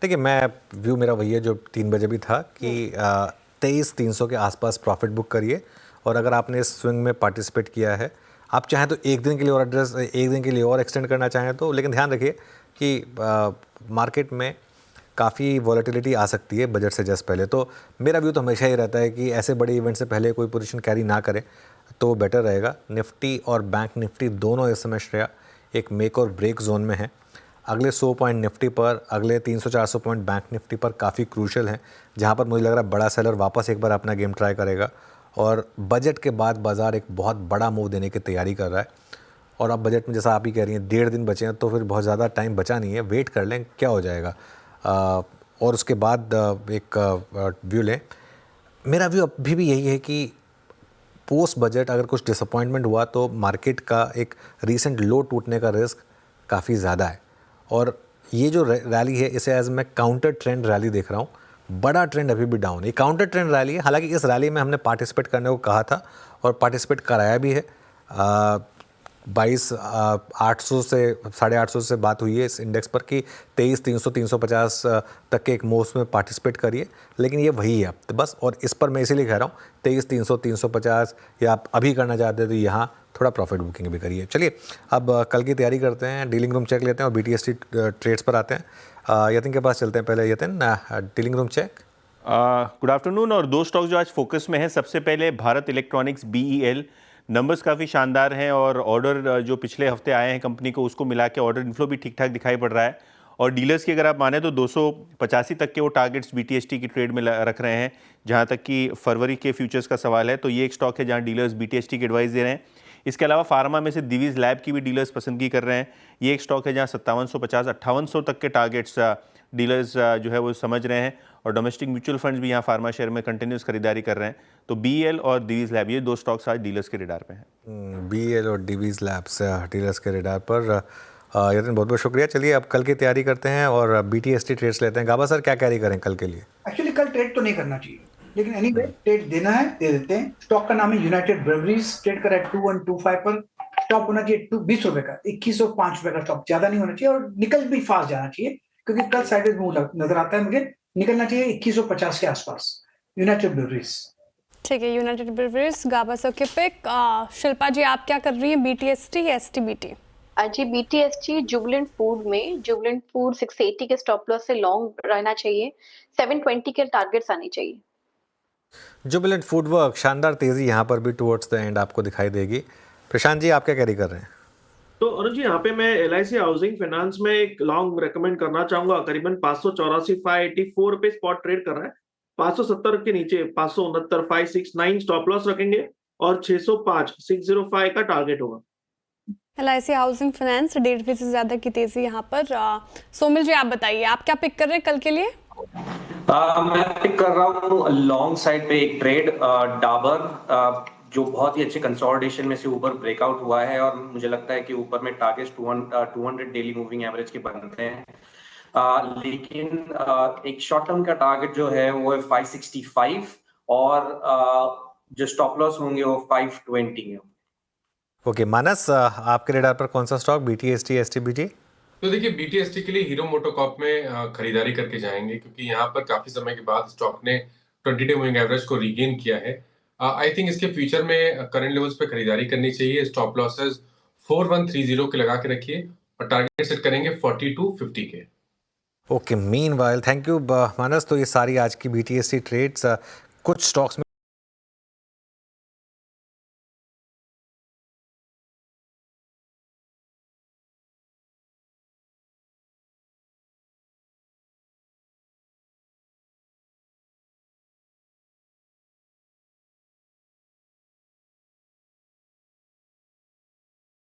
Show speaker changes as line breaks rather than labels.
देखिए, मैं व्यू मेरा वही है जो 3 बजे भी था कि 23,300 के आसपास प्रॉफिट बुक करिए। और अगर आपने इस स्विंग में पार्टिसिपेट किया है, आप चाहें तो एक दिन के लिए और एक दिन के लिए और एक्सटेंड करना चाहें तो, लेकिन ध्यान रखिए कि मार्केट में काफ़ी वॉलेटिलिटी आ सकती है बजट से जस्ट पहले। तो मेरा व्यू तो हमेशा ही रहता है कि ऐसे बड़े इवेंट से पहले कोई पोजीशन कैरी ना करें तो बेटर रहेगा। निफ्टी और बैंक निफ्टी दोनों इस समय श्रेया एक मेक और ब्रेक जोन में है। अगले 100 पॉइंट निफ्टी पर, अगले 300-400 पॉइंट बैंक निफ्टी पर काफ़ी क्रूशल हैं, जहां पर मुझे लग रहा है बड़ा सेलर वापस एक बार अपना गेम ट्राई करेगा। और बजट के बाद बाज़ार एक बहुत बड़ा मूव देने की तैयारी कर रहा है। और अब बजट में जैसा आप ही कह रही हैं 1.5 दिन बचे हैं, तो फिर बहुत ज़्यादा टाइम बचा नहीं है, वेट कर लें क्या हो जाएगा। और उसके बाद एक व्यू लें। मेरा व्यू अभी भी यही है कि पोस्ट बजट अगर कुछ डिसअपॉइंटमेंट हुआ तो मार्केट का एक रीसेंट लो टूटने का रिस्क काफ़ी ज़्यादा है। और ये जो रैली है इसे एज मैं काउंटर ट्रेंड रैली देख रहा हूँ। बड़ा ट्रेंड अभी भी डाउन है, ये काउंटर ट्रेंड रैली है। हालांकि इस रैली में हमने पार्टिसिपेट करने को कहा था और पार्टिसिपेट कराया भी है। 22,800 से 850 से बात हुई है इस इंडेक्स पर कि 23,300 350 तक के एक मोस्ट में पार्टिसिपेट करिए, लेकिन ये वही है तो बस। और इस पर मैं इसीलिए कह रहा हूँ 23,300 350, या आप अभी करना चाहते हैं तो यहाँ थोड़ा प्रॉफिट बुकिंग भी करिए। चलिए अब कल की तैयारी करते हैं, डीलिंग रूम चेक लेते हैं और BTST ट्रेड्स पर आते हैं। यतिन के पास चलते हैं। पहले Yatin, dealing room check.
Good afternoon. और दो स्टॉक्स जो आज फोकस में है, सबसे पहले भारत इलेक्ट्रॉनिक्स BEL। नंबर्स काफ़ी शानदार हैं और ऑर्डर जो पिछले हफ्ते आए हैं कंपनी को, उसको मिला के ऑर्डर इन्फ्लो भी ठीक ठाक दिखाई पड़ रहा है। और डीलर्स की अगर आप माने तो 285 तक के वो टारगेट्स BTST की ट्रेड में रख रहे हैं। जहां तक कि फरवरी के फ्यूचर्स का सवाल है तो ये एक स्टॉक है जहां डीलर्स BTST की एडवाइस दे रहे हैं। इसके अलावा फार्मा में से दिवीज लैब की भी डीलर्स पसंदगी कर रहे हैं। ये एक स्टॉक है जहां 5750-5800 तक के टारगेट्स डीलर्स जो है वो समझ रहे हैं। और डोमेस्टिक म्यूचुअल फंड्स भी यहाँ फार्मा शेयर में कंटिन्यूस खरीदारी कर रहे हैं। तो BEL और दिवीज लैब, ये दो स्टॉक्स आज डीलर्स के रेडार पे हैं।
BEL और दिवीज लैब्स डीलर्स के रेडार पर। यतिन बहुत बहुत शुक्रिया। चलिए अब कल की तैयारी करते हैं और BTST ट्रेड्स लेते हैं। गाबा सर, क्या कैरी करें कल के लिए?
एक्चुअली कल ट्रेड तो नहीं करना चाहिए, लेकिन एनीवे ट्रेड देना है दे देते हैं। स्टॉक का नाम है यूनाइटेड ब्रेवरीज, ट्रेड कर रहा है 2125 पर। स्टॉक होना चाहिए 20 रुपए का, 2105 रुपए का स्टॉक, ज्यादा नहीं होना चाहिए और निकल भी फास्ट जाना चाहिए क्योंकि कल साइडेज मूव नजर आता है मुझे। निकलना चाहिए 2150 के आसपास। United breweries.
ठीक है, यूनाइटेड ब्रेवरीज गाबा सर के पिक। शिल्पा जी, आप क्या कर रही हैं, BTST या STBT?
जी BTST जुबिलेंट फूड में, जुबिलेंट फूड 680 के स्टॉप लॉस से लॉन्ग रहना चाहिए। 720 के टारगेट्स आने चाहिए।
जुबिलेंट फूडवर्क, शानदार तेजी यहाँ पर भी टुवर्ड्स द एंड आपको दिखाई देगी। प्रशांत जी, आप क्या कैरी कर रहे हैं?
तो अरुण जी, यहाँ पे मैं LIC हाउसिंग फाइनेंस में एक लॉन्ग रेकमेंड करना चाहूंगा। करीबन 584 584 रुपए स्पॉट ट्रेड कर रहा है। 570 के नीचे 569 569 स्टॉप लॉस रखेंगे और 605 605 का टारगेट होगा।
LIC हाउसिंग फाइनेंस 1.5 से ज्यादा की तेजी यहाँ पर। सोमिल जी, आप बताइए, आप क्या पिक कर रहे हैं कल के लिए?
मैं पिक कर रहा हूँ लॉन्ग साइड पे एक ट्रेड डाबर, जो बहुत ही अच्छे कंसोलिडेशन में से ऊपर ब्रेकआउट हुआ है और मुझे लगता है कि ऊपर में टारगेट्स 200 डेली मूविंग एवरेज के बनते हैं। लेकिन एक शॉर्ट टर्म का टारगेट जो है वो है 565 और जो स्टॉप लॉस होंगे वो 520 है।
ओके मानस, आपके रेडार पर कौन सा स्टॉक, BTST STBT?
तो देखिए, BTST के लिए हीरो मोटोकॉर्प में खरीदारी करके जाएंगे क्योंकि यहाँ पर काफी समय के बाद स्टॉक ने 20 डे मूविंग एवरेज को रीगेन किया है। आई थिंक इसके फ्यूचर में करंट लेवल्स पे खरीदारी करनी चाहिए। स्टॉप लॉसेस 4130 के लगा के रखिए और टारगेट सेट करेंगे 4250 के।
ओके, मीनवाइल थैंक यू मानस। तो ये सारी आज की BTST ट्रेड्स। कुछ स्टॉक्स में